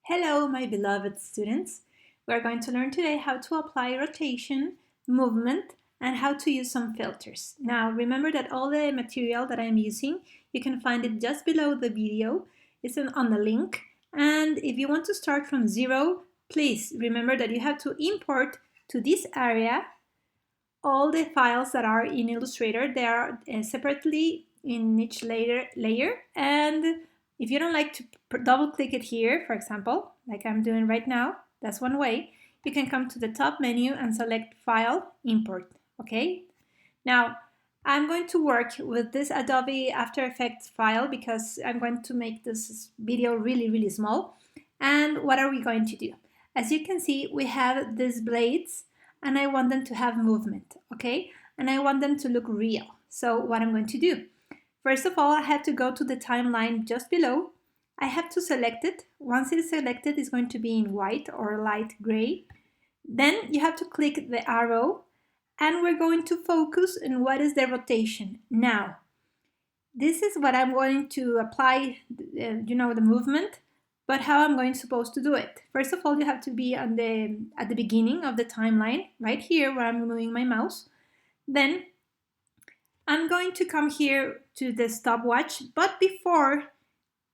Hello, my beloved students. We are going to learn today how to apply rotation, movement, and how to use some filters. Now, remember that all the material that I'm using, you can find it just below the video. It's on the link. And if you want to start from zero, please remember that you have to import to this area all the files that are in Illustrator. They are separately in each layer. And if you don't like to double click it here, for example, like I'm doing right now, that's one way. You can come to the top menu and select File, Import, okay? Now, I'm going to work with this Adobe After Effects file because I'm going to make this video really small. And what are we going to do? As you can see, we have these blades and I want them to have movement, okay? And I want them to look real. So what I'm going to do? First of all, I have to go to the timeline just below. I have to select it. Once it is selected, it's going to be in white or light gray. Then you have to click the arrow and we're going to focus on what is the rotation. Now, this is what I'm going to apply, the movement, but how I'm going supposed to do it. First of all, you have to be at the beginning of the timeline, right here where I'm moving my mouse. Then I'm going to come here to the stopwatch, but before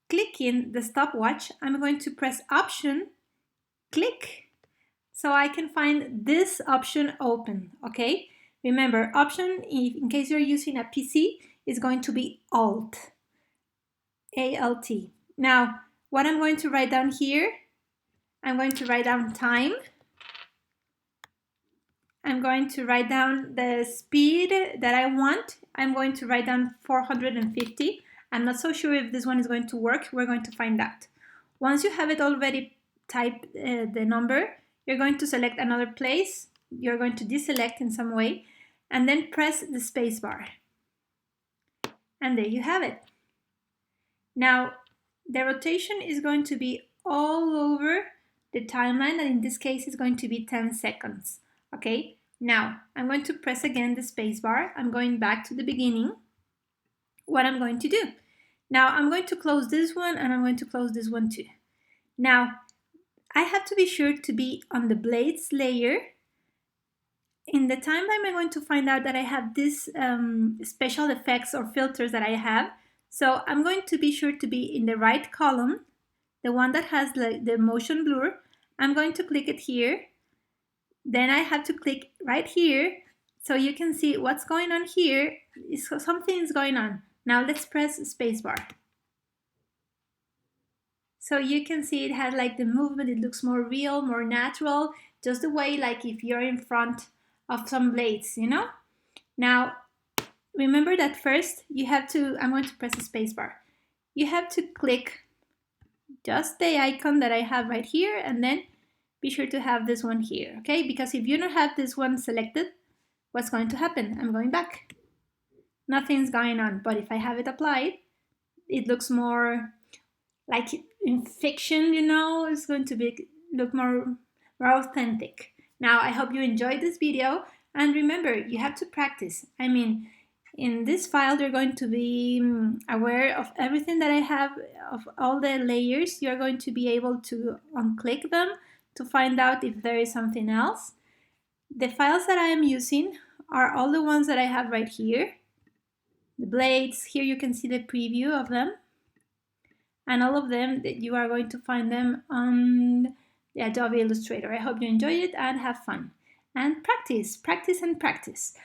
clicking the stopwatch, I'm going to press Option, click, so I can find this option open, okay? Remember, Option, in case you're using a PC, is going to be Alt, A-L-T. Now, what I'm going to write down here, I'm going to write down time. I'm going to write down the speed that I want. I'm going to write down 450. I'm not so sure if this one is going to work. We're going to find out. Once you have it already typed the number, you're going to select another place. You're going to deselect in some way and then press the space bar. And there you have it. Now, the rotation is going to be all over the timeline, and in this case, it's going to be 10 seconds. Okay, now I'm going to press again the space bar. I'm going back to the beginning. What I'm going to do? Now I'm going to close this one and I'm going to close this one too. Now I have to be sure to be on the blades layer. In the timeline, I'm going to find out that I have this special effects or filters that I have. So I'm going to be sure to be in the right column, the one that has the motion blur. I'm going to click it here. Then I have to click right here so you can see what's going on here. Something is going on. Now let's press spacebar. So you can see it has like the movement. It looks more real, more natural, just the way like if you're in front of some blades, you know? Now, remember that first you have to, I'm going to press the spacebar. You have to click just the icon that I have right here and then be sure to have this one here, okay? Because if you don't have this one selected, what's going to happen? I'm going back. Nothing's going on, but if I have it applied, it looks more like in fiction, you know, it's going to look more authentic. Now, I hope you enjoyed this video, and remember, you have to practice. I mean, in this file, you're going to be aware of everything that I have, of all the layers. You're going to be able to unclick them to find out if there is something else. The files that I am using are all the ones that I have right here. The blades, here you can see the preview of them. And all of them, that you are going to find them on the Adobe Illustrator. I hope you enjoy it and have fun. And practice, practice and practice.